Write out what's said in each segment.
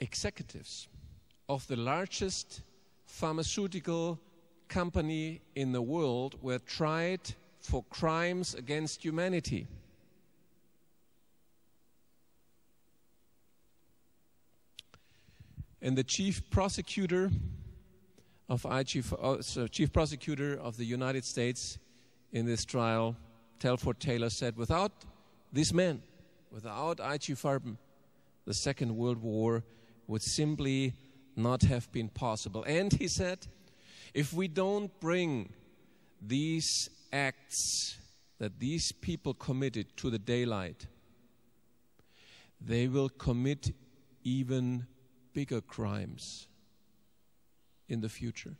executives of the largest pharmaceutical company in the world were tried for crimes against humanity. And the chief prosecutor of the United States in this trial, Telford Taylor, said, without these men, without IG Farben, the Second World War would simply not have been possible. And he said, if we don't bring these acts that these people committed to the daylight, they will commit even bigger crimes in the future.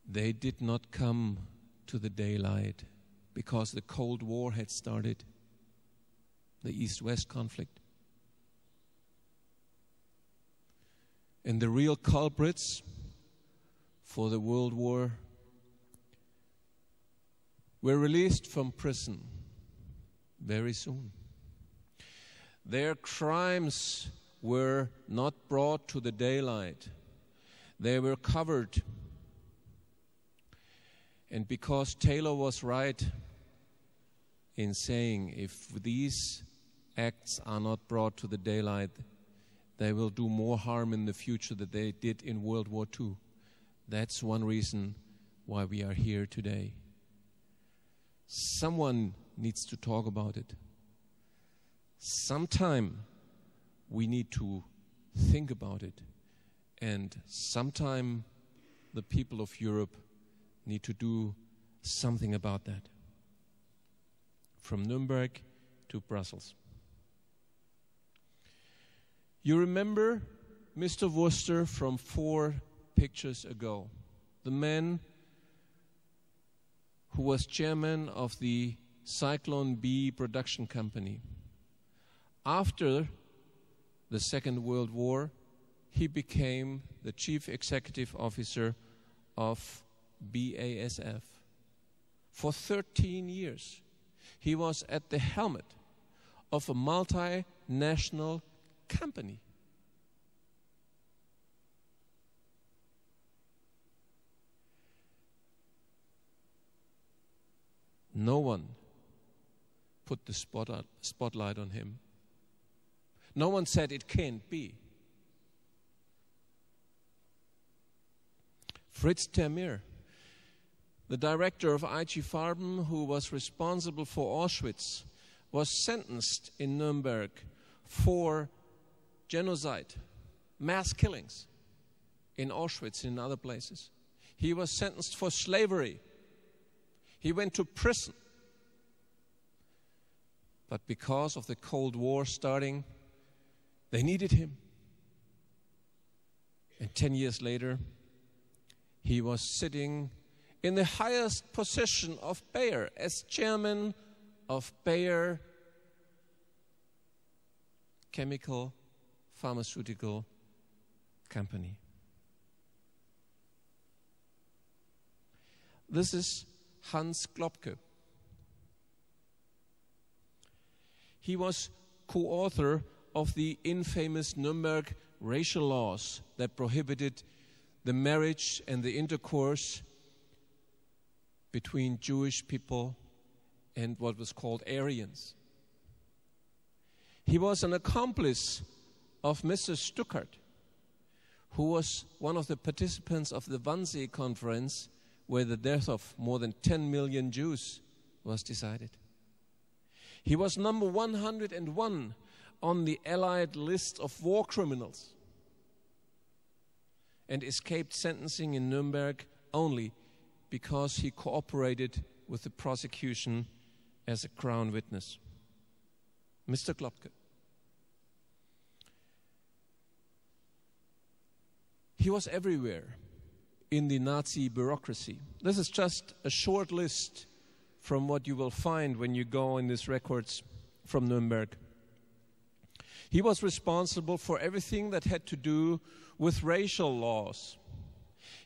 They did not come to the daylight because the Cold War had started, the East-West conflict. And the real culprits for the World War were released from prison very soon. Their crimes were not brought to the daylight. They were covered. And because Taylor was right in saying if these acts are not brought to the daylight, they will do more harm in the future than they did in World War II. That's one reason why we are here today. Someone needs to talk about it. Sometime we need to think about it. And sometime the people of Europe need to do something about that. From Nuremberg to Brussels. You remember Mr. Wurster from 4 pictures ago, the man who was chairman of the Cyclone B production company. After the Second World War, he became the chief executive officer of BASF. For 13 years, he was at the helmet of a multinational company. No one put the spotlight on him. No one said it can't be. Fritz Termeer, the director of IG Farben, who was responsible for Auschwitz, was sentenced in Nuremberg for genocide, mass killings in Auschwitz and in other places. He was sentenced for slavery. He went to prison. But because of the Cold War starting, they needed him. And 10 years later, he was sitting in the highest position of Bayer as chairman of Bayer chemical pharmaceutical company. This is Hans Globke. He was co-author of the infamous Nuremberg racial laws that prohibited the marriage and the intercourse between Jewish people and what was called Aryans. He was an accomplice of Mr. Stuckart, who was one of the participants of the Wannsee Conference, where the death of more than 10 million Jews was decided. He was number 101 on the Allied list of war criminals and escaped sentencing in Nuremberg only because he cooperated with the prosecution as a crown witness. Mr. Globke. He was everywhere in the Nazi bureaucracy. This is just a short list from what you will find when you go in these records from Nuremberg. He was responsible for everything that had to do with racial laws.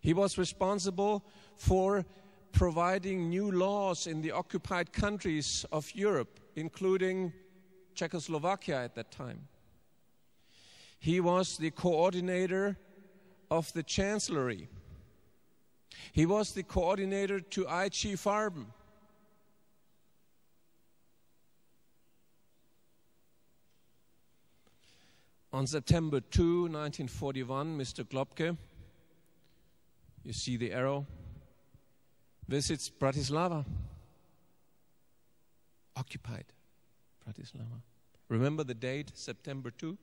He was responsible for providing new laws in the occupied countries of Europe, including Czechoslovakia at that time. He was the coordinator of the Chancellery. He was the coordinator to IG Farben. On September 2, 1941, Mr. Klopke, you see the arrow, visits Bratislava, occupied Bratislava. Remember the date, September 2?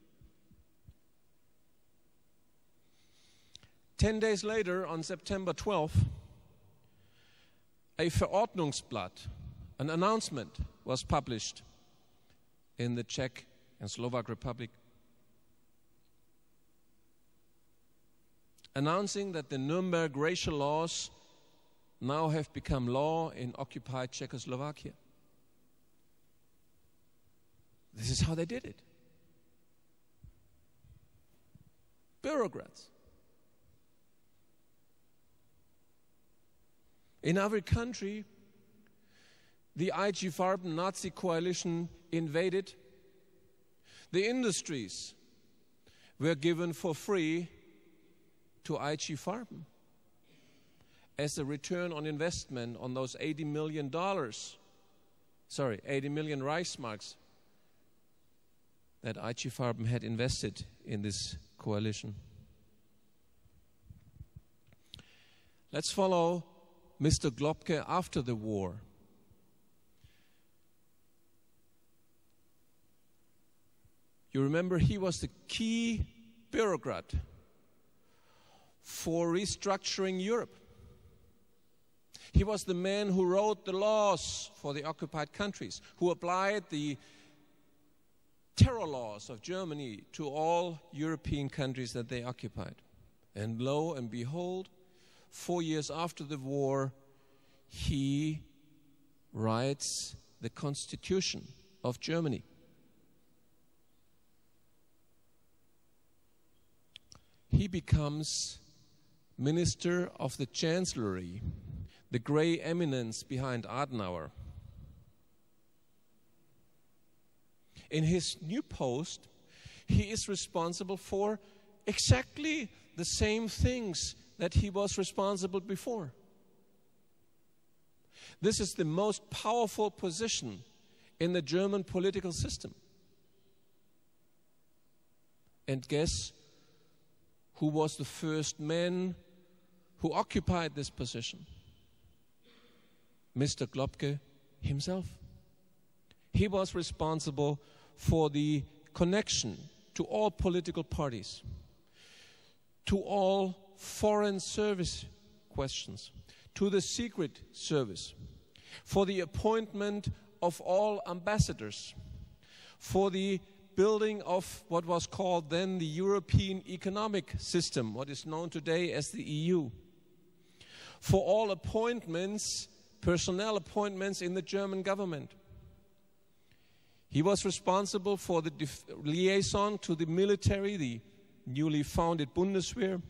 10 days later, on September 12th, a Verordnungsblatt, an announcement, was published in the Czech and Slovak Republic, announcing that the Nuremberg racial laws now have become law in occupied Czechoslovakia. This is how they did it. Bureaucrats. In every country, the IG Farben Nazi coalition invaded. The industries were given for free to IG Farben as a return on investment on those $80 million Reichsmarks that IG Farben had invested in this coalition. Let's follow Mr. Klopke after the war. You remember he was the key bureaucrat for restructuring Europe. He was the man who wrote the laws for the occupied countries, who applied the terror laws of Germany to all European countries that they occupied. And lo and behold, 4 years after the war, he writes the Constitution of Germany. He becomes Minister of the Chancellery, the grey eminence behind Adenauer. In his new post, he is responsible for exactly the same things that he was responsible before. This is the most powerful position in the German political system. And guess who was the first man who occupied this position? Mr. Klopke himself. He was responsible for the connection to all political parties, to all foreign service questions, to the secret service, for the appointment of all ambassadors, for the building of what was called then the European Economic System, what is known today as the EU, for all appointments, personnel appointments in the German government. He was responsible for the liaison to the military, the newly founded Bundeswehr,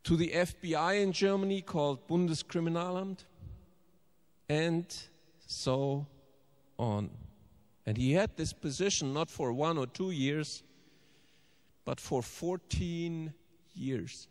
to the FBI in Germany called Bundeskriminalamt, and so on. And he had this position not for 1 or 2 years, but for 14 years.